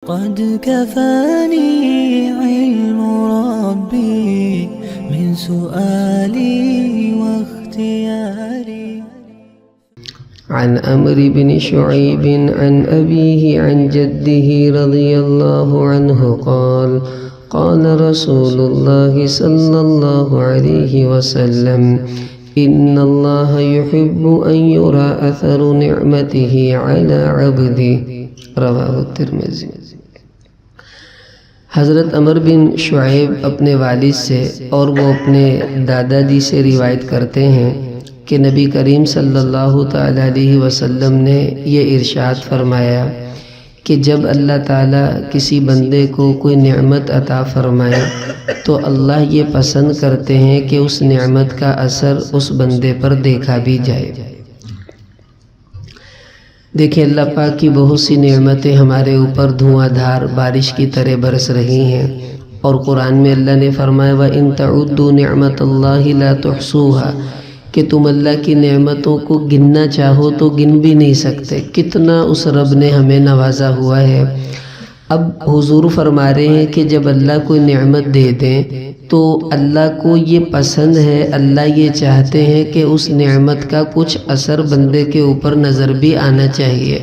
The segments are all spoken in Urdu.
قد كفاني علم ربي من سؤالي واختياري. عن عمرو بن شعيب عن أبيه عن جده رضي الله عنه قال قال رسول الله صلى الله عليه وسلم إن الله يحب أن يرى أثر نعمته على عبده رواه الترمذی۔ حضرت عمرو بن شعیب اپنے والد سے اور وہ اپنے دادا جی سے روایت کرتے ہیں کہ نبی کریم صلی اللہ تعالیٰ علیہ وسلم نے یہ ارشاد فرمایا کہ جب اللہ تعالیٰ کسی بندے کو کوئی نعمت عطا فرمائے تو اللہ یہ پسند کرتے ہیں کہ اس نعمت کا اثر اس بندے پر دیکھا بھی جائے۔ دیکھیں اللہ پاک کی بہت سی نعمتیں ہمارے اوپر دھواں دھار بارش کی طرح برس رہی ہیں، اور قرآن میں اللہ نے فرمایا وَإِن تَعُدُّوا نِعْمَةَ اللَّهِ لَا تُحْصُوهَا کہ تم اللہ کی نعمتوں کو گننا چاہو تو گن بھی نہیں سکتے، کتنا اس رب نے ہمیں نوازا ہوا ہے۔ اب حضور فرما رہے ہیں کہ جب اللہ کوئی نعمت دے دیں تو اللہ کو یہ پسند ہے، اللہ یہ چاہتے ہیں کہ اس نعمت کا کچھ اثر بندے کے اوپر نظر بھی آنا چاہیے۔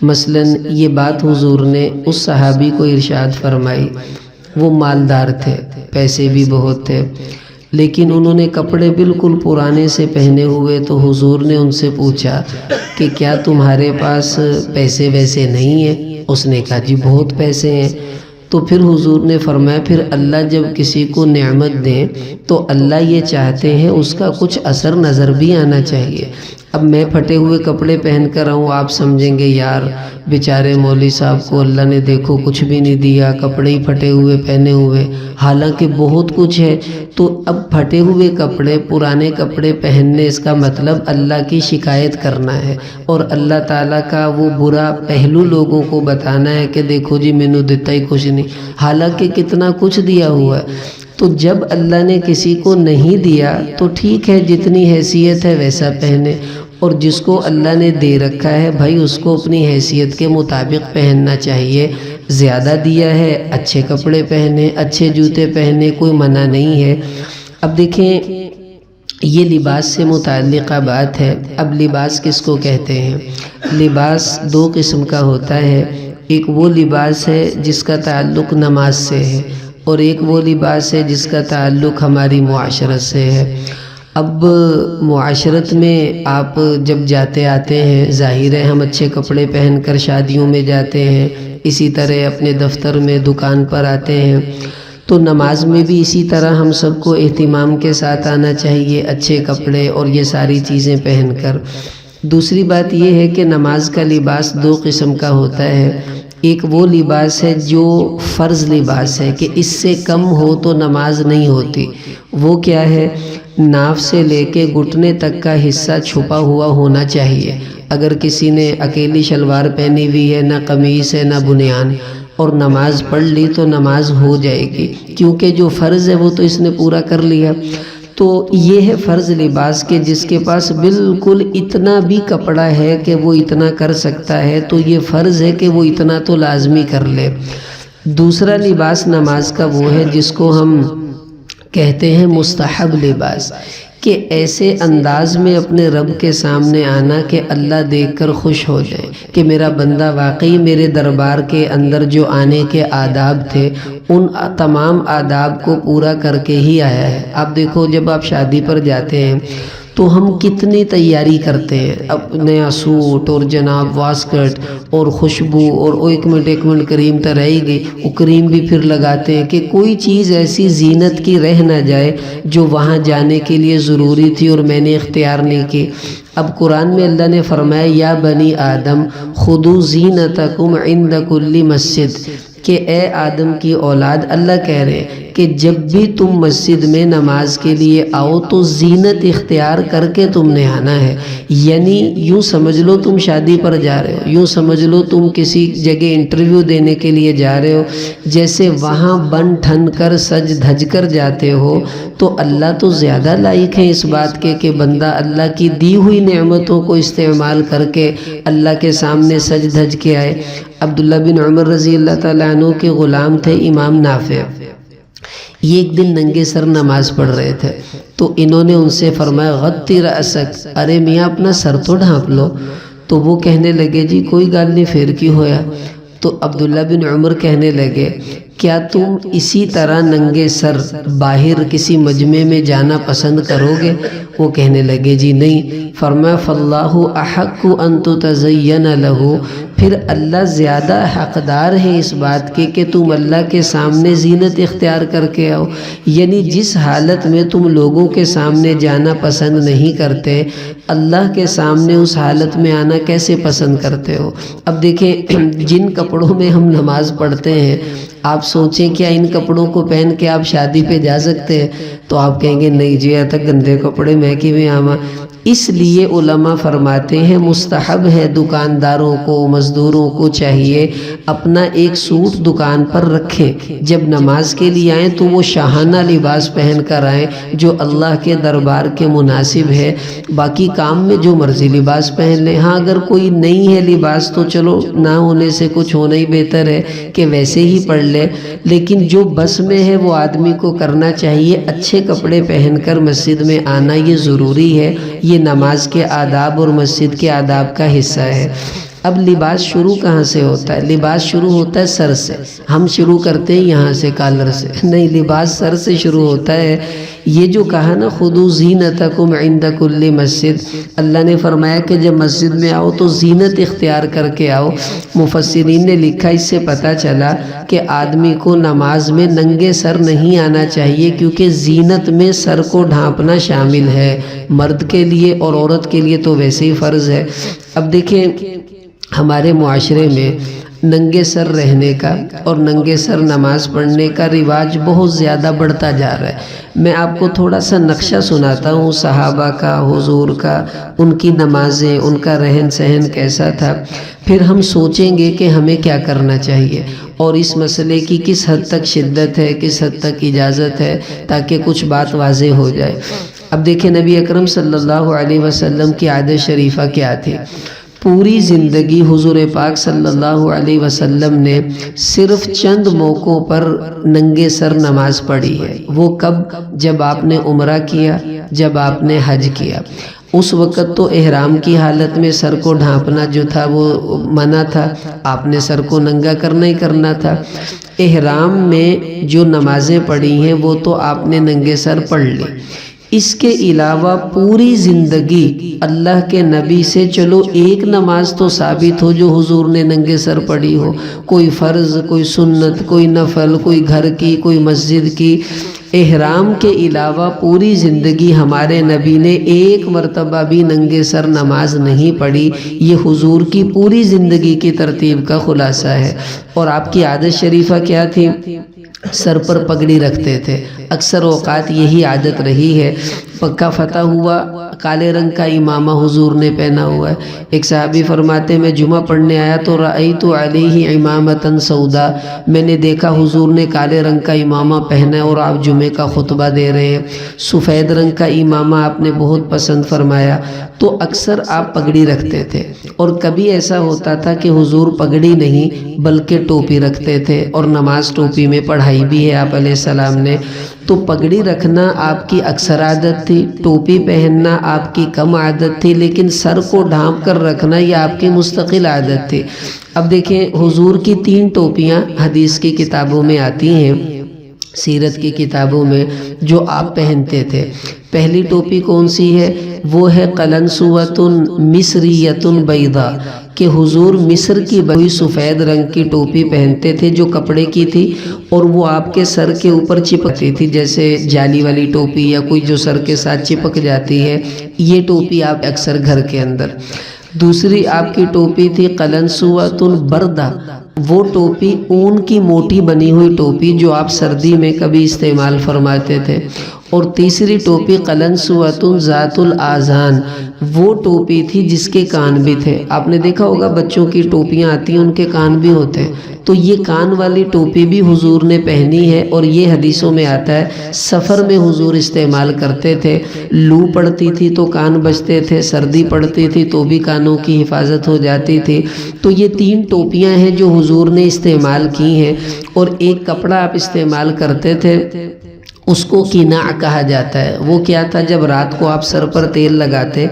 مثلا یہ بات حضور نے اس صحابی کو ارشاد فرمائی، وہ مالدار تھے، پیسے بھی بہت تھے، لیکن انہوں نے کپڑے بالکل پرانے سے پہنے ہوئے، تو حضور نے ان سے پوچھا کہ کیا تمہارے پاس پیسے ویسے نہیں ہیں؟ اس نے کہا جی بہت پیسے ہیں۔ تو پھر حضور نے فرمایا پھر اللہ جب کسی کو نعمت دیں تو اللہ یہ چاہتے ہیں اس کا کچھ اثر نظر بھی آنا چاہیے۔ اب میں پھٹے ہوئے کپڑے پہن کر آؤں، آپ سمجھیں گے یار بیچارے مولوی صاحب کو اللہ نے دیکھو کچھ بھی نہیں دیا، کپڑے ہی پھٹے ہوئے پہنے ہوئے، حالانکہ بہت کچھ ہے۔ تو اب پھٹے ہوئے کپڑے، پرانے کپڑے پہننے اس کا مطلب اللہ کی شکایت کرنا ہے اور اللہ تعالیٰ کا وہ برا پہلو لوگوں کو بتانا ہے کہ دیکھو جی مینوں دیتا ہی کچھ نہیں، حالانکہ کتنا کچھ دیا ہوا ہے۔ تو جب اللہ نے کسی کو نہیں دیا تو ٹھیک ہے جتنی حیثیت ہے ویسا پہنے، اور جس کو اللہ نے دے رکھا ہے بھائی اس کو اپنی حیثیت کے مطابق پہننا چاہیے۔ زیادہ دیا ہے اچھے کپڑے پہنے، اچھے جوتے پہنے، کوئی منع نہیں ہے۔ اب دیکھیں یہ لباس سے متعلقہ بات ہے۔ اب لباس کس کو کہتے ہیں؟ لباس دو قسم کا ہوتا ہے، ایک وہ لباس ہے جس کا تعلق نماز سے ہے، اور ایک وہ لباس ہے جس کا تعلق ہماری معاشرت سے ہے۔ اب معاشرت میں آپ جب جاتے آتے ہیں، ظاہر ہے ہم اچھے کپڑے پہن کر شادیوں میں جاتے ہیں، اسی طرح اپنے دفتر میں دکان پر آتے ہیں، تو نماز میں بھی اسی طرح ہم سب کو اہتمام کے ساتھ آنا چاہیے، اچھے کپڑے اور یہ ساری چیزیں پہن کر۔ دوسری بات یہ ہے کہ نماز کا لباس دو قسم کا ہوتا ہے، ایک وہ لباس ہے جو فرض لباس ہے کہ اس سے کم ہو تو نماز نہیں ہوتی۔ وہ کیا ہے؟ ناف سے لے کے گھٹنے تک کا حصہ چھپا ہوا ہونا چاہیے۔ اگر کسی نے اکیلی شلوار پہنی ہوئی ہے، نہ قمیص ہے نہ بنیان، اور نماز پڑھ لی تو نماز ہو جائے گی، کیونکہ جو فرض ہے وہ تو اس نے پورا کر لیا۔ تو یہ ہے فرض لباس کہ جس کے پاس بالکل اتنا بھی کپڑا ہے کہ وہ اتنا کر سکتا ہے تو یہ فرض ہے کہ وہ اتنا تو لازمی کر لے۔ دوسرا لباس نماز کا وہ ہے جس کو ہم کہتے ہیں مستحب لباس، کہ ایسے انداز میں اپنے رب کے سامنے آنا کہ اللہ دیکھ کر خوش ہو جائے کہ میرا بندہ واقعی میرے دربار کے اندر جو آنے کے آداب تھے ان تمام آداب کو پورا کر کے ہی آیا ہے۔ آپ دیکھو جب آپ شادی پر جاتے ہیں تو ہم کتنی تیاری کرتے ہیں، اب نیا سوٹ اور جناب واسکٹ اور خوشبو اور ایک منٹ کریم تو رہے گی، وہ کریم بھی پھر لگاتے ہیں کہ کوئی چیز ایسی زینت کی رہ نہ جائے جو وہاں جانے کے لیے ضروری تھی اور میں نے اختیار نہیں کی۔ اب قرآن میں اللہ نے فرمایا یا بنی آدم خذوا زینتکم عند کل مسجد، کہ اے آدم کی اولاد، اللہ کہہ رہے ہیں کہ جب بھی تم مسجد میں نماز کے لیے آؤ تو زینت اختیار کر کے تم نے آنا ہے. یعنی یوں سمجھ لو تم شادی پر جا رہے ہو، یوں سمجھ لو تم کسی جگہ انٹرویو دینے کے لیے جا رہے ہو، جیسے وہاں بن ٹھن کر سج دھج کر جاتے ہو تو اللہ تو زیادہ لائق ہے اس بات کے کہ بندہ اللہ کی دی ہوئی نعمتوں کو استعمال کر کے اللہ کے سامنے سج دھج کے آئے. عبداللہ بن عمر رضی اللہ تعالیٰ عنہ کے غلام تھے امام نافع. یہ ایک دن ننگے سر نماز پڑھ رہے تھے تو انہوں نے ان سے فرمایا غطی رأسک، ارے میاں اپنا سر تو ڈھانپ لو. تو وہ کہنے لگے جی کوئی گال نہیں، پھر کی ہویا؟ تو عبداللہ بن عمر کہنے لگے کیا تم اسی طرح ننگے سر باہر کسی مجمع میں جانا پسند کرو گے؟ وہ کہنے لگے جی نہیں. فرمایا فاللہ احق ان تتزین لہ، پھر اللہ زیادہ حقدار ہے اس بات کے کہ تم اللہ کے سامنے زینت اختیار کر کے آؤ. یعنی جس حالت میں تم لوگوں کے سامنے جانا پسند نہیں کرتے، اللہ کے سامنے اس حالت میں آنا کیسے پسند کرتے ہو؟ اب دیکھیں جن کپڑوں میں ہم نماز پڑھتے ہیں، آپ سوچیں کیا ان کپڑوں کو پہن کے آپ شادی پہ جا سکتے ہیں؟ تو آپ کہیں گے نہیں جی تک گندے کپڑے میں کی میں آما. اس لیے علماء فرماتے ہیں مستحب ہے دکانداروں کو مزدوروں کو چاہیے اپنا ایک سوٹ دکان پر رکھیں، جب نماز کے لیے آئیں تو وہ شاہانہ لباس پہن کر آئیں جو اللہ کے دربار کے مناسب ہے. باقی کام میں جو مرضی لباس پہن لیں. ہاں اگر کوئی نہیں ہے لباس تو چلو نہ ہونے سے کچھ ہونا ہی بہتر ہے کہ ویسے ہی پڑھ لے، لیکن جو بس میں ہے وہ آدمی کو کرنا چاہیے. اچھے کپڑے پہن کر مسجد میں آنا یہ ضروری ہے، یہ نماز کے آداب اور مسجد کے آداب کا حصہ ہے. اب لباس شروع کہاں سے ہوتا ہے؟ لباس شروع ہوتا ہے سر سے. ہم شروع کرتے ہیں یہاں سے کالر سے، نہیں، لباس سر سے شروع ہوتا ہے. یہ جو کہا نا خُذُوا زِینَتَکُمْ عِنْدَ کُلِّ مسجد، اللہ نے فرمایا کہ جب مسجد میں آؤ تو زینت اختیار کر کے آؤ. مفسرین نے لکھا اس سے پتہ چلا کہ آدمی کو نماز میں ننگے سر نہیں آنا چاہیے، کیونکہ زینت میں سر کو ڈھانپنا شامل ہے، مرد کے لیے اور عورت کے لیے تو ویسے ہی فرض ہے. اب دیکھیں ہمارے معاشرے میں ننگے سر رہنے کا اور ننگے سر نماز پڑھنے کا رواج بہت زیادہ بڑھتا جا رہا ہے. میں آپ کو تھوڑا سا نقشہ سناتا ہوں صحابہ کا، حضور کا، ان کی نمازیں، ان کا رہن سہن کیسا تھا، پھر ہم سوچیں گے کہ ہمیں کیا کرنا چاہیے اور اس مسئلے کی کس حد تک شدت ہے، کس حد تک اجازت ہے، تاکہ کچھ بات واضح ہو جائے. اب دیکھیں نبی اکرم صلی اللہ علیہ وسلم کی عادت شریفہ کیا تھی. پوری زندگی حضور پاک صلی اللہ علیہ وسلم نے صرف چند موقعوں پر ننگے سر نماز پڑھی ہے. وہ کب؟ جب آپ نے عمرہ کیا، جب آپ نے حج کیا. اس وقت تو احرام کی حالت میں سر کو ڈھانپنا جو تھا وہ منع تھا، آپ نے سر کو ننگا کرنا ہی کرنا تھا. احرام میں جو نمازیں پڑھی ہیں وہ تو آپ نے ننگے سر پڑھ لی. اس کے علاوہ پوری زندگی اللہ کے نبی سے چلو ایک نماز تو ثابت ہو جو حضور نے ننگے سر پڑھی ہو، کوئی فرض، کوئی سنت، کوئی نفل، کوئی گھر کی، کوئی مسجد کی. احرام کے علاوہ پوری زندگی ہمارے نبی نے ایک مرتبہ بھی ننگے سر نماز نہیں پڑھی. یہ حضور کی پوری زندگی کی ترتیب کا خلاصہ ہے. اور آپ کی عادت شریفہ کیا تھی؟ سر پر پگڑی رکھتے تھے. اکثر اوقات یہی عادت رہی ہے. پکا فتح ہوا، کالے رنگ کا امامہ حضور نے پہنا ہوا ہے. ایک صحابی فرماتے میں جمعہ پڑھنے آیا تو رأیت علیہ امامۃ سودا، میں نے دیکھا حضور نے کالے رنگ کا امامہ پہنا ہے اور آپ جمعے کا خطبہ دے رہے ہیں. سفید رنگ کا امامہ آپ نے بہت پسند فرمایا، تو اکثر آپ پگڑی رکھتے تھے. اور کبھی ایسا ہوتا تھا کہ حضور پگڑی نہیں بلکہ ٹوپی رکھتے تھے، اور نماز ٹوپی میں پڑھائی بھی ہے آپ علیہ السلام نے. تو پگڑی رکھنا آپ کی اکثر عادت تھی، ٹوپی پہننا آپ کی کم عادت تھی، لیکن سر کو ڈھانپ کر رکھنا یہ آپ کی مستقل عادت تھی. اب دیکھیں حضور کی 3 ٹوپیاں حدیث کی کتابوں میں آتی ہیں، سیرت کی کتابوں میں، جو آپ پہنتے تھے. پہلی ٹوپی کون سی ہے؟ وہ ہے قلنسوۃ مصریۃ بیضاء، کہ حضور مصر کی بڑی سفید رنگ کی ٹوپی پہنتے تھے جو کپڑے کی تھی، اور وہ آپ کے سر کے اوپر چپکتی تھی، جیسے جالی والی ٹوپی یا کوئی جو سر کے ساتھ چپک جاتی ہے. یہ ٹوپی آپ اکثر گھر کے اندر. دوسری آپ کی ٹوپی تھی قلنسوۃ بردہ، وہ ٹوپی اون کی موٹی بنی ہوئی ٹوپی جو آپ سردی میں کبھی استعمال فرماتے تھے، اور تیسری ٹوپی قلنسوۃ ذات الاذان، وہ ٹوپی تھی جس کے کان بھی تھے۔ آپ نے دیکھا ہوگا بچوں کی ٹوپیاں آتی ہیں ان کے کان بھی ہوتے ہیں، تو یہ کان والی ٹوپی بھی حضور نے پہنی ہے، اور یہ حدیثوں میں آتا ہے سفر میں حضور استعمال کرتے تھے۔ لو پڑتی تھی تو کان بچتے تھے، سردی پڑتی تھی تو بھی کانوں کی حفاظت ہو جاتی تھی۔ تو یہ 3 ٹوپیاں ہیں جو حضور نے استعمال کی ہیں، اور ایک کپڑا آپ استعمال کرتے تھے، اس کو قناع کہا جاتا ہے۔ وہ کیا تھا، جب رات کو آپ سر پر تیل لگاتے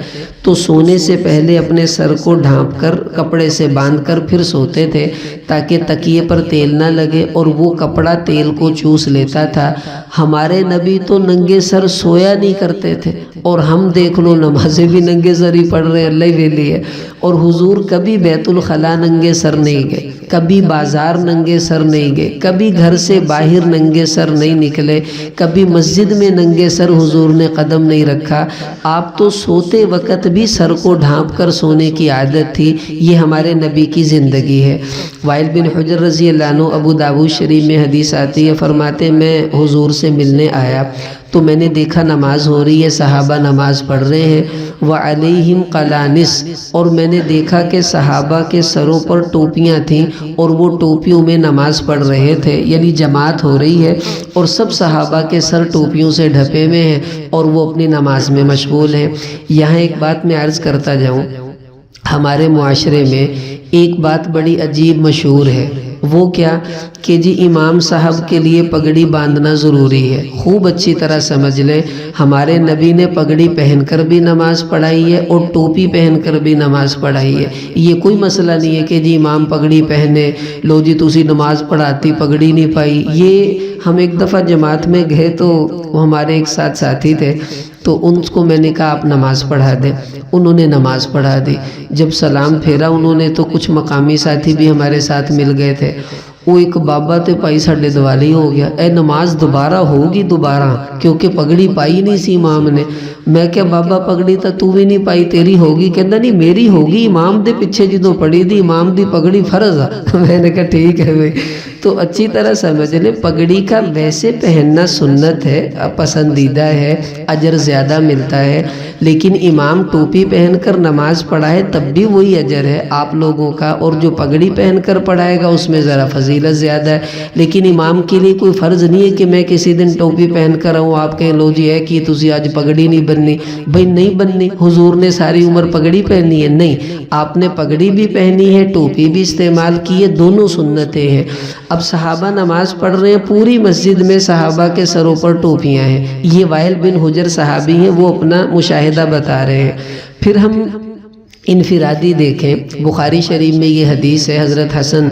تو سونے سے پہلے اپنے سر کو ڈھانپ کر کپڑے سے باندھ کر پھر سوتے تھے تاکہ تکیے پر تیل نہ لگے، اور وہ کپڑا تیل کو چوس لیتا تھا۔ ہمارے نبی تو ننگے سر سویا نہیں کرتے تھے، اور ہم دیکھ لو نمازیں بھی ننگے سر ہی پڑھ رہے ہیں، اللہ ہی ویلی ہے۔ اور حضور کبھی بیت الخلاء ننگے سر نہیں گئے، کبھی بازار ننگے سر نہیں گئے، کبھی گھر سے باہر ننگے سر نہیں نکلے، کبھی مسجد میں ننگے سر حضور نے قدم نہیں رکھا۔ آپ تو سوتے وقت بھی سر کو ڈھانپ کر سونے کی عادت تھی۔ یہ ہمارے نبی کی زندگی ہے۔ وائل بن حجر رضی اللہ عنہ، ابو داؤد شریف میں حدیث آتی ہے، فرماتے میں حضور سے ملنے آیا تو میں نے دیکھا نماز ہو رہی ہے، صحابہ نماز پڑھ رہے ہیں، وعلیہم قلانس، اور میں نے دیکھا کہ صحابہ کے سروں پر ٹوپیاں تھیں اور وہ ٹوپیوں میں نماز پڑھ رہے تھے، یعنی جماعت ہو رہی ہے اور سب صحابہ کے سر ٹوپیوں سے ڈھپے ہوئے ہیں اور وہ اپنی نماز میں مشغول ہیں۔ یہاں ایک بات میں عرض کرتا جاؤں، ہمارے معاشرے میں ایک بات بڑی عجیب مشہور ہے، وہ کیا کہ جی امام صاحب کے لیے پگڑی باندھنا ضروری ہے۔ خوب اچھی طرح سمجھ لیں، ہمارے نبی نے پگڑی پہن کر بھی نماز پڑھائی ہے اور ٹوپی پہن کر بھی نماز پڑھائی ہے۔ یہ کوئی مسئلہ نہیں ہے کہ جی امام پگڑی پہنے، لو جی تسی نماز پڑھاتی پگڑی نہیں پائی۔ یہ ہم ایک دفعہ جماعت میں گئے تو ہمارے ایک ساتھ ساتھی تھے، تو ان کو میں نے کہا آپ نماز پڑھا دیں، انہوں نے نماز پڑھا دی۔ جب سلام پھیرا انہوں نے تو کچھ مقامی ساتھی بھی ہمارے ساتھ مل گئے تھے، وہ ایک بابا تے پائی ساڈے دیوالی ہو گیا، اے نماز دوبارہ ہوگی دوبارہ، کیونکہ پگڑی پائی نہیں سی امام نے۔ میں کیا بابا پگڑی تو بھی نہیں پائی، تیری ہوگی؟ کہندا نہیں میری ہوگی، امام دے پیچھے جدوں پڑی دی، امام دی پگڑی فرض ہے۔ میں نے کہا ٹھیک ہے بھائی۔ تو اچھی طرح سمجھ لیں، پگڑی کا ویسے پہننا سنت ہے، پسندیدہ ہے، اجر زیادہ ملتا ہے، لیکن امام ٹوپی پہن کر نماز پڑھائے تب بھی وہی اجر ہے آپ لوگوں کا، اور جو پگڑی پہن کر پڑھائے گا اس میں ذرا فضیلت زیادہ ہے۔ لیکن امام کے لیے کوئی فرض نہیں ہے کہ میں کسی دن ٹوپی پہن کر آؤں، آپ کہیں لو جی ہے کہ تسی آج پگڑی نہیں بننی، بھائی نہیں بننی، حضور نے ساری عمر پگڑی پہنی ہے؟ نہیں، آپ نے پگڑی بھی پہنی ہے، ٹوپی بھی استعمال کی ہے، دونوں سنتیں ہیں۔ اب صحابہ نماز پڑھ رہے ہیں، پوری مسجد میں صحابہ کے سروں پر ٹوپیاں ہیں۔ یہ وائل بن حجر صحابی ہیں، وہ اپنا مشاہدہ بتا رہے ہیں۔ پھر ہم انفرادی دیکھیں، بخاری شریف میں یہ حدیث ہے، حضرت حسن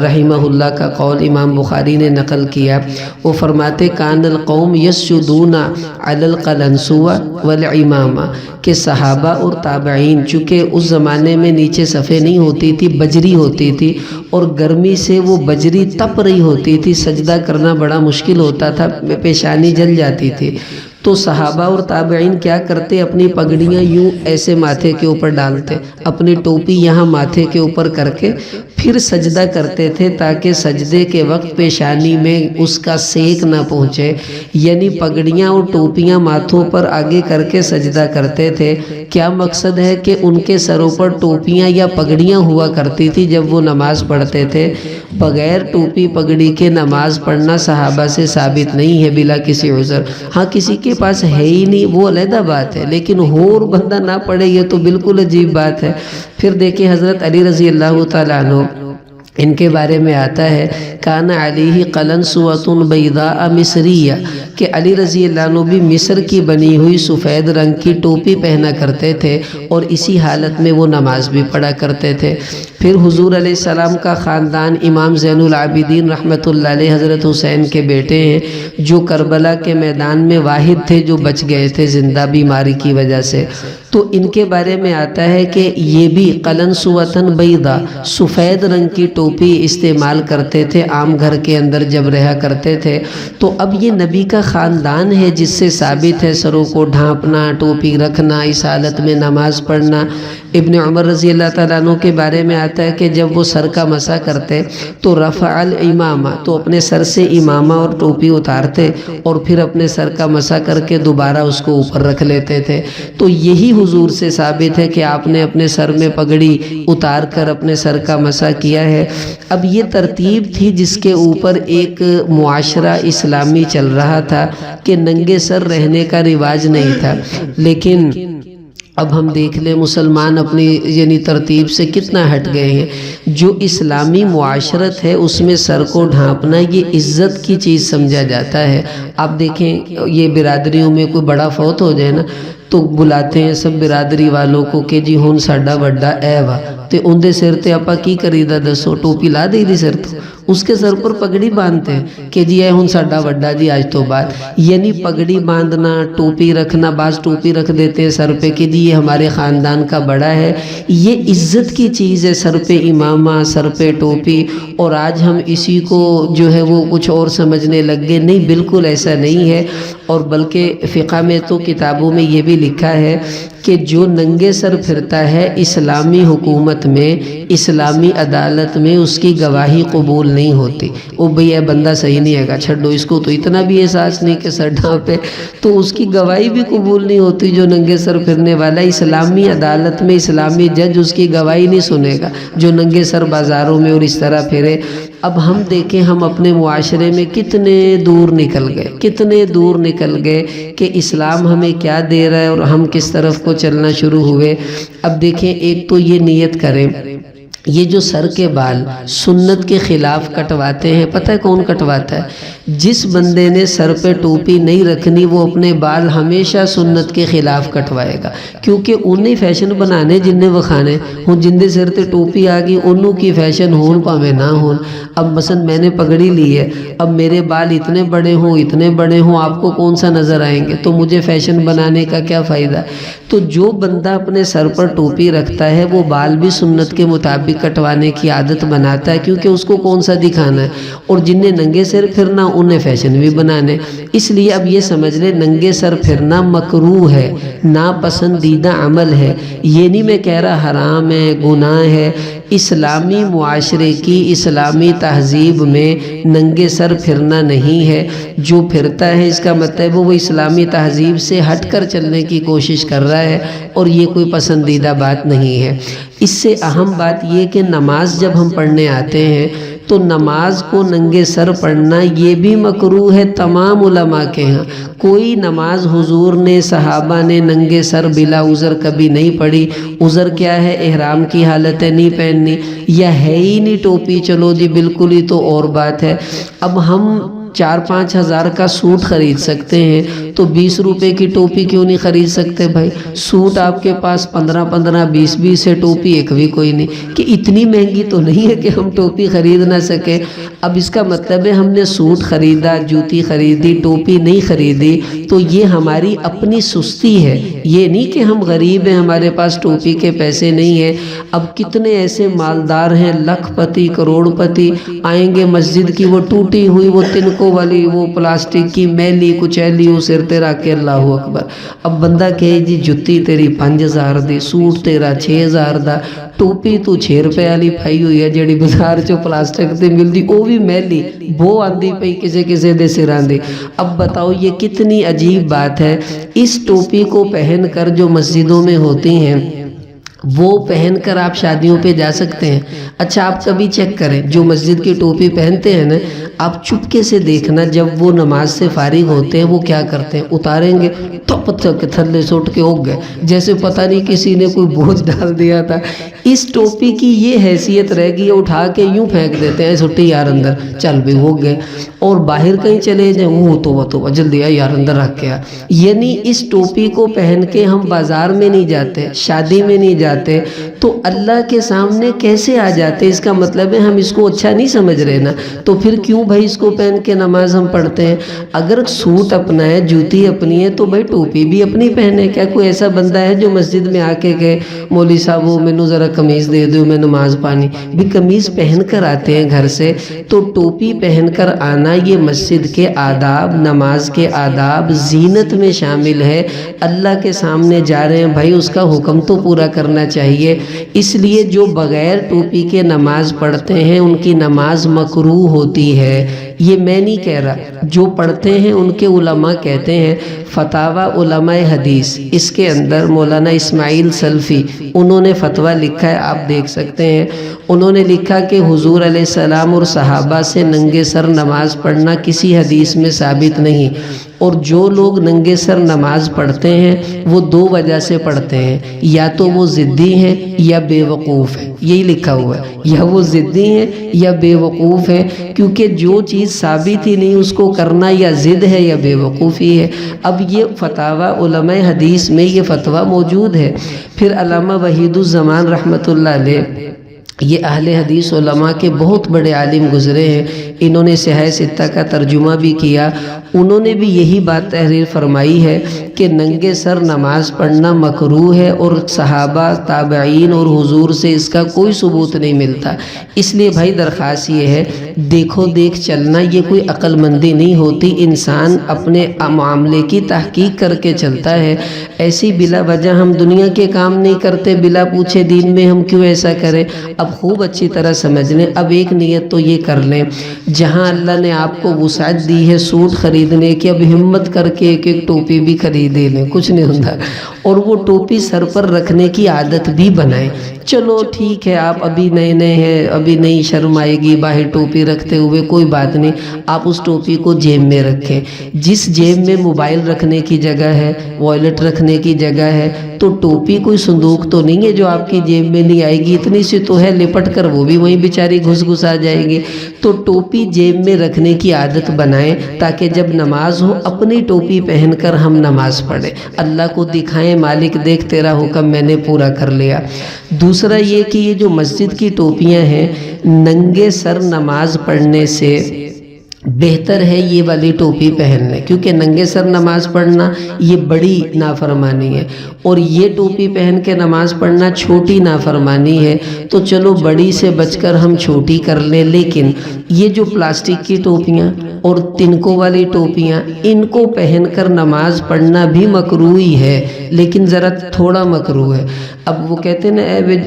رحمہ اللہ کا قول امام بخاری نے نقل کیا، وہ فرماتے کان القوم یسجدون علی القلنسوہ والعمامہ، کہ صحابہ اور تابعین، چونکہ اس زمانے میں نیچے صفیں نہیں ہوتی تھی، بجری ہوتی تھی، اور گرمی سے وہ بجری تپ رہی ہوتی تھی، سجدہ کرنا بڑا مشکل ہوتا تھا، پیشانی جل جاتی تھی، تو صحابہ اور تابعین کیا کرتے، اپنی پگڑیاں یوں ایسے ماتھے کے اوپر ڈالتے، اپنی ٹوپی یہاں ماتھے کے اوپر کر کے پھر سجدہ کرتے تھے، تاکہ سجدے کے وقت پیشانی میں اس کا سیک نہ پہنچے، یعنی پگڑیاں اور ٹوپیاں ماتھوں پر آگے کر کے سجدہ کرتے تھے۔ کیا مقصد ہے کہ ان کے سروں پر ٹوپیاں یا پگڑیاں ہوا کرتی تھی جب وہ نماز پڑھتے تھے۔ بغیر ٹوپی پگڑی کے نماز پڑھنا صحابہ سے ثابت نہیں ہے بلا کسی عذر۔ ہاں کسی کے پاس ہے ہی نہیں وہ علیحدہ بات ہے، لیکن اور بندہ نہ پڑھے یہ تو بالکل عجیب بات ہے۔ پھر دیکھیں حضرت علی رضی اللہ تعالیٰ عنہ، ان کے بارے میں آتا ہے کان علیہ قلنسوۃ بیضاء مصریہ، کہ علی رضی اللہ عنہ بھی مصر کی بنی ہوئی سفید رنگ کی ٹوپی پہنا کرتے تھے، اور اسی حالت میں وہ نماز بھی پڑھا کرتے تھے۔ پھر حضور علیہ السلام کا خاندان، امام زین العابدین رحمۃ اللہ علیہ حضرت حسین کے بیٹے ہیں، جو کربلا کے میدان میں واحد تھے جو بچ گئے تھے زندہ بیماری کی وجہ سے، تو ان کے بارے میں آتا ہے کہ یہ بھی قلنسوۃ بیضاء، سفید رنگ کی ٹوپی استعمال کرتے تھے عام گھر کے اندر جب رہا کرتے تھے۔ تو اب یہ نبی کا خاندان ہے جس سے ثابت ہے سروں کو ڈھانپنا، ٹوپی رکھنا، اس حالت میں نماز پڑھنا، ابن عمر رضی اللہ تعالیٰ عنہ کے بارے میں آتا ہے کہ جب وہ سر کا مسح کرتے تو رفع الامامہ، تو اپنے سر سے امامہ اور ٹوپی اتارتے اور پھر اپنے سر کا مسح کر کے دوبارہ اس کو اوپر رکھ لیتے تھے۔ تو یہی حضور سے ثابت ہے کہ آپ نے اپنے سر میں پگڑی اتار کر اپنے سر کا مسح کیا ہے۔ اب یہ ترتیب تھی جس کے اوپر ایک معاشرہ اسلامی چل رہا تھا کہ ننگے سر رہنے کا رواج نہیں تھا، لیکن اب ہم دیکھ لیں مسلمان اپنی یعنی ترتیب سے کتنا ہٹ گئے ہیں۔ جو اسلامی معاشرت ہے اس میں سر کو ڈھانپنا یہ عزت کی چیز سمجھا جاتا ہے۔ آپ دیکھیں یہ برادریوں میں کوئی بڑا فوت ہو جائے نا تو بلاتے ہیں سب برادری والوں کو کہ جی ہن ساڈا بڑا اے وا تے اندے سر تے آپا کی کریدا دسو، ٹوپی لا دئی دی سر تو اس کے سر پر پگڑی باندھتے ہیں کہ جی اے ہن ساڈا بڑا جی آج تو بعد، یعنی پگڑی باندھنا، ٹوپی رکھنا، بعض ٹوپی رکھ دیتے ہیں سر پہ کہ جی یہ ہمارے خاندان کا بڑا ہے، یہ عزت کی چیز ہے، سر پہ امامہ، سر پہ ٹوپی۔ اور آج ہم اسی کو جو ہے وہ کچھ اور سمجھنے لگ گئے۔ نہیں، بالکل ایسا نہیں ہے، اور بلکہ فقہ میں تو کتابوں میں یہ بھی لکھا ہے کہ جو ننگے سر پھرتا ہے اسلامی حکومت میں، اسلامی عدالت میں اس کی گواہی قبول نہیں ہوتی۔ وہ بھئی یہ بندہ صحیح نہیں ہے گا، چھڈو اس کو، تو اتنا بھی احساس نہیں کہ سر ڈھانپے، تو اس کی گواہی بھی قبول نہیں ہوتی۔ جو ننگے سر پھرنے والا اسلامی عدالت میں اسلامی جج اس کی گواہی نہیں سنے گا، جو ننگے سر بازاروں میں اور اس طرح پھرے۔ اب ہم دیکھیں ہم اپنے معاشرے میں کتنے دور نکل گئے، کتنے دور نکل گئے کہ اسلام ہمیں کیا دے رہا ہے اور ہم کس طرف کو چلنا شروع ہوئے۔ اب دیکھیں ایک تو یہ نیت کریں، یہ جو سر کے بال سنت کے خلاف کٹواتے ہیں، پتہ ہے کون کٹواتا ہے؟ جس بندے نے سر پہ ٹوپی نہیں رکھنی وہ اپنے بال ہمیشہ سنت کے خلاف کٹوائے گا، کیونکہ انہیں فیشن بنانے جنہیں وکھانے ہوں، جن دے سر تے ٹوپی آ گئی انہوں کی فیشن ہون پاویں نہ ہون۔ اب مثلا میں نے پگڑی لی ہے، اب میرے بال اتنے بڑے ہوں اتنے بڑے ہوں، آپ کو کون سا نظر آئیں گے؟ تو مجھے فیشن بنانے کا کیا فائدہ؟ تو جو بندہ اپنے سر پر ٹوپی رکھتا ہے وہ بال بھی سنت کے مطابق کٹوانے کی عادت بناتا ہے، کیونکہ اس کو کون سا دکھانا ہے، اور جن نے ننگے سر پھرنا انہیں فیشن بھی بنانے۔ اس لیے اب یہ سمجھ لے ننگے سر پھرنا مکروہ ہے، ناپسندیدہ عمل ہے، یہ نہیں میں کہہ رہا حرام ہے، گناہ ہے۔ اسلامی معاشرے کی اسلامی تہذیب میں ننگے سر پھرنا نہیں ہے۔ جو پھرتا ہے اس کا مطلب وہ اسلامی تہذیب سے ہٹ کر چلنے کی کوشش کر رہا ہے، اور یہ کوئی پسندیدہ بات نہیں ہے۔ اس سے اہم بات یہ کہ نماز جب ہم پڑھنے آتے ہیں تو نماز کو ننگے سر پڑھنا یہ بھی مکروہ ہے تمام علماء کے ہاں۔ کوئی نماز حضور نے صحابہ نے ننگے سر بلا عذر کبھی نہیں پڑھی۔ عذر کیا ہے؟ احرام کی حالت ہے نہیں پہننی، یا ہے ہی نہیں ٹوپی، چلو جی بالکل ہی تو اور بات ہے۔ اب ہم 4-5 ہزار کا سوٹ خرید سکتے ہیں تو 20 روپے کی ٹوپی کیوں نہیں خرید سکتے بھائی؟ سوٹ آپ کے پاس 15-15 20-20 ہے، ٹوپی ایک بھی کوئی نہیں، کہ اتنی مہنگی تو نہیں ہے کہ ہم ٹوپی خرید نہ سکے۔ اب اس کا مطلب ہے ہم نے سوٹ خریدا، جوتی خریدی، ٹوپی نہیں خریدی، تو یہ ہماری اپنی سستی ہے، یہ نہیں کہ ہم غریب ہیں ہمارے پاس ٹوپی کے پیسے نہیں ہیں۔ اب کتنے ایسے مالدار ہیں، لاکھ پتی کروڑ پتی، آئیں گے مسجد کی وہ ٹوٹی ہوئی وہ تنکوں والی وہ پلاسٹک کی میلی کچیلی وہ سر تے رکھ کے اللہ اکبر۔ اب بندہ کہے جی جتی تیری 5000 دی، سوٹ تیرا 6000 دا، ٹوپی تو 6 روپے والی پائی ہوئی ہے جیڑی بازار چو پلاسٹک تے ملدی، وہ بھی میلی بو آندی پئی کسے کسے دے سراں دی۔ اب بتاؤ یہ کتنی عجیب بات ہے۔ اس ٹوپی کو پہن کر جو مسجدوں میں ہوتی ہیں وہ پہن کر آپ شادیوں پہ جا سکتے ہیں؟ اچھا آپ کبھی چیک کریں جو مسجد کی ٹوپی پہنتے ہیں نا، آپ چپکے سے دیکھنا جب وہ نماز سے فارغ ہوتے ہیں وہ کیا کرتے ہیں، اتاریں گے تھپ تھپ کے تھلے سے اٹھ کے اگ گئے جیسے پتہ نہیں کسی نے کوئی بوجھ ڈال دیا تھا۔ اس ٹوپی کی یہ حیثیت رہ گئی، اٹھا کے یوں پھینک دیتے ہیں، چھٹی یار اندر چل بھی ہو گئے، اور باہر کہیں چلے جائیں وہ تو جلدی یار اندر رکھ کے آ۔ یعنی اس ٹوپی کو پہن کے ہم بازار میں نہیں جاتے، شادی میں نہیں جاتے، تو اللہ کے سامنے کیسے آ جاتے؟ اس کا مطلب ہے ہم اس کو اچھا نہیں سمجھ رہے نا، تو پھر کیوں بھائی اس کو پہن کے نماز ہم پڑھتے ہیں؟ اگر سوٹ اپنا ہے، جوتی اپنی ہے، تو بھائی ٹوپی بھی اپنی پہنے۔ کیا کوئی ایسا بندہ ہے جو مسجد میں آ کے کہے مولوی صاحب وہ مینوں ذرا قمیض دے دو میں نماز پانی؟ بھی قمیض پہن کر آتے ہیں گھر سے، تو ٹوپی پہن کر آنا یہ مسجد کے آداب، نماز کے آداب، زینت میں شامل ہے۔ اللہ کے سامنے جا رہے ہیں بھائی، اس کا حکم تو پورا کرنا چاہیے۔ اس لیے جو بغیر ٹوپی کے نماز پڑھتے ہیں ان کی نماز مکروہ ہوتی ہے۔ یہ میں نہیں کہہ رہا، جو پڑھتے ہیں ان کے علماء کہتے ہیں۔ فتاوی علماء حدیث، اس کے اندر مولانا اسماعیل سلفی انہوں نے فتویٰ لکھا ہے، آپ دیکھ سکتے ہیں۔ انہوں نے لکھا کہ حضور علیہ السلام اور صحابہ سے ننگے سر نماز پڑھنا کسی حدیث میں ثابت نہیں، اور جو لوگ ننگے سر نماز پڑھتے ہیں وہ دو وجہ سے پڑھتے ہیں، یا تو وہ ضدی ہیں یا بے وقوف ہیں۔ یہی لکھا ہوا ہے، یا وہ ضدی ہیں یا بے وقوف ہیں، کیونکہ جو چیز ثابت ہی نہیں اس کو کرنا یا ضد ہے یا بے وقوفی ہے۔ اب یہ فتاوی علماء حدیث میں یہ فتویٰ موجود ہے۔ پھر علامہ وحید الزمان رحمۃ اللہ علیہ، یہ اہل حدیث علماء کے بہت بڑے عالم گزرے ہیں، انہوں نے صحیح ستہ کا ترجمہ بھی کیا۔ انہوں نے بھی یہی بات تحریر فرمائی ہے کہ ننگے سر نماز پڑھنا مکروہ ہے، اور صحابہ، تابعین اور حضور سے اس کا کوئی ثبوت نہیں ملتا۔ اس لیے بھائی درخواست یہ ہے، دیکھو دیکھ چلنا یہ کوئی عقل مندی نہیں ہوتی، انسان اپنے معاملے کی تحقیق کر کے چلتا ہے۔ ایسی بلا وجہ ہم دنیا کے کام نہیں کرتے، بلا پوچھے دین میں ہم کیوں ایسا کریں؟ اب خوب اچھی طرح سمجھ لیں۔ اب ایک نیت تو یہ کر لیں، جہاں اللہ نے آپ کو وسعت دی ہے سوٹ خریدنے کی، اب ہمت کر کے ایک ایک ٹوپی بھی خرید لیں، کچھ نہیں ہوتا، اور وہ ٹوپی سر پر رکھنے کی عادت بھی بنائیں۔ چلو ٹھیک ہے، آپ ابھی نئے نئے ہیں، ابھی نہیں شرم آئے گی باہر ٹوپی رکھتے ہوئے، کوئی بات نہیں، آپ اس ٹوپی کو جیب میں رکھیں۔ جس جیب میں موبائل رکھنے کی جگہ ہے، والیٹ رکھنے کی جگہ ہے، تو ٹوپی کوئی صندوق تو نہیں ہے جو آپ کی جیب میں نہیں آئے گی، اتنی سی تو ہے، لپٹ کر وہ بھی وہیں بیچاری گھس آ جائے گی۔ تو ٹوپی جیب میں رکھنے کی عادت بنائیں، تاکہ جب نماز ہو اپنی ٹوپی پہن کر ہم نماز پڑھیں، اللہ کو دکھائیں مالک دیکھ تیرا حکم میں نے پورا کر لیا۔ دوسرا یہ کہ یہ جو مسجد کی ٹوپیاں ہیں، ننگے سر نماز پڑھنے سے بہتر ہے یہ والی ٹوپی پہننے، کیونکہ ننگے سر نماز پڑھنا یہ بڑی نافرمانی ہے، اور یہ ٹوپی پہن کے نماز پڑھنا چھوٹی نافرمانی ہے۔ تو چلو بڑی سے بچ کر ہم چھوٹی کر لیں، لیکن یہ جو پلاسٹک کی ٹوپیاں اور تنکوں والی ٹوپیاں، ان کو پہن کر نماز پڑھنا بھی مکروہ ہے، لیکن ذرا تھوڑا مکروہ ہے۔ اب وہ کہتے ہیں نا،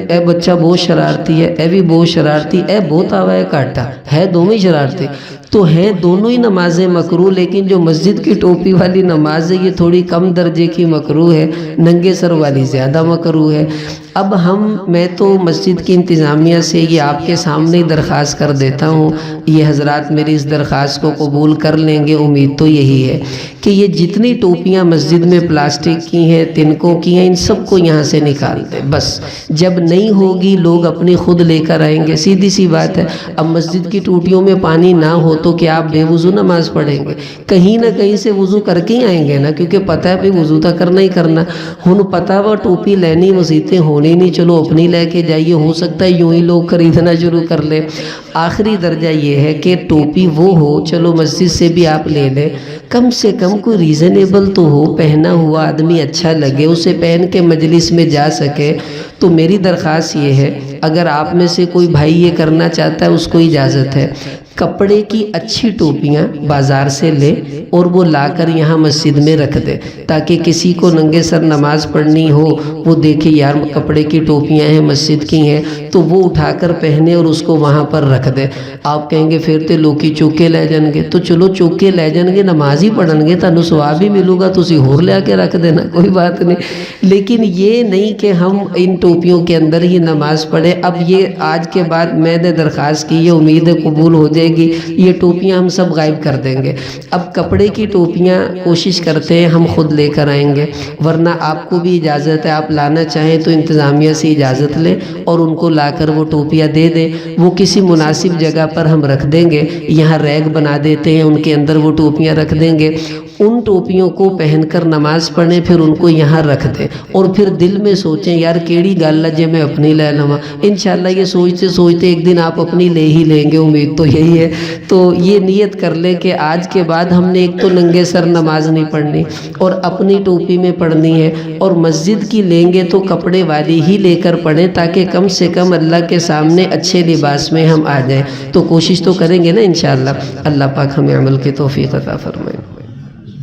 اے بچہ بہت شرارتی ہے، اے بھی بہت شرارتی، اے بہت آوا ہے کاٹا ہے، دونوں ہی شرارتی، تو ہیں دونوں ہی نمازیں مکروہ، لیکن جو مسجد کی ٹوپی والی نماز ہے یہ تھوڑی کم درجے کی مکروہ ہے، ننگے سر والی زیادہ مکروہ ہے۔ اب میں تو مسجد کی انتظامیہ سے یہ آپ کے سامنے ہی درخواست کر دیتا ہوں، یہ حضرات میری اس درخواست کو قبول کر لیں گے، امید تو یہی ہے کہ یہ جتنی ٹوپیاں مسجد میں پلاسٹک کی ہیں، تنکوں کی ہیں، ان سب کو یہاں سے نکال دیں۔ بس جب نہیں ہوگی لوگ اپنی خود لے کر آئیں گے، سیدھی سی بات ہے۔ اب مسجد کی ٹوٹیوں میں پانی نہ ہو تو کیا آپ بے وضو نماز پڑھیں گے؟ کہیں نہ کہیں سے وضو کر کے ہی آئیں گے نا، کیونکہ پتہ ہے بھائی وضو تو کرنا ہی کرنا۔ ہن پتہ وہ ٹوپی لینی وسیعتیں ہونی نہیں، چلو اپنی لے کے جائیے، ہو سکتا ہے یوں ہی لوگ خریدنا شروع کر لیں۔ آخری درجہ یہ ہے کہ ٹوپی وہ ہو، چلو مسجد سے بھی آپ لے لیں، کم سے کم کوئی ریزنیبل تو ہو، پہنا ہوا آدمی اچھا لگے، اسے پہن کے مجلس میں جا سکے۔ تو میری درخواست یہ ہے، اگر آپ میں سے کوئی بھائی یہ کرنا چاہتا ہے اس کو اجازت ہے، کپڑے کی اچھی ٹوپیاں بازار سے لے اور وہ لا کر یہاں مسجد میں رکھ دے، تاکہ کسی کو ننگے سر نماز پڑھنی ہو وہ دیکھے یار کپڑے کی ٹوپیاں ہیں مسجد کی ہیں، تو وہ اٹھا کر پہنے اور اس کو وہاں پر رکھ دے۔ آپ کہیں گے پھر تے لوکی چوکے لے جان گے، تو چلو چوکے لے جان گے، نماز ہی پڑھن گے، تانوں ثواب ہی ملے گا، تسی ہور لے کے رکھ دینا، کوئی بات نہیں۔ لیکن یہ نہیں کہ ہم ان ٹوپیوں کے اندر ہی نماز پڑھیں۔ اب یہ آج کے بعد میں نے درخواست کی، یہ امید ہے قبول ہو جائے گی، یہ ٹوپیاں ہم سب غائب کر دیں گے۔ اب کپڑے کی ٹوپیاں کوشش کرتے ہیں ہم خود لے کر آئیں گے، ورنہ آپ کو بھی اجازت ہے، آپ لانا چاہیں تو انتظامیہ سے اجازت لیں اور ان کو لا کر وہ ٹوپیاں دے دیں، وہ کسی مناسب جگہ پر ہم رکھ دیں گے، یہاں ریگ بنا دیتے ہیں ان کے اندر وہ ٹوپیاں رکھ دیں گے، ان ٹوپیوں کو پہن کر نماز پڑھیں، پھر ان کو یہاں رکھ دیں اور پھر دل میں سوچیں یار کیڑی گل ہے میں اپنی لے لواں۔ انشاءاللہ یہ سوچتے سوچتے ایک دن آپ اپنی لے ہی لیں گے، امید تو یہی ہے۔ تو یہ نیت کر لیں کہ آج کے بعد ہم نے ایک تو ننگے سر نماز نہیں پڑھنی اور اپنی ٹوپی میں پڑھنی ہے، اور مسجد کی لیں گے تو کپڑے والی ہی لے کر پڑھیں تاکہ کم سے کم اللہ کے سامنے اچھے لباس میں ہم آ جائیں۔ تو کوشش تو کریں گے نا انشاءاللہ۔ اللہ پاک ہمیں عمل کی توفیق عطا فرمائے۔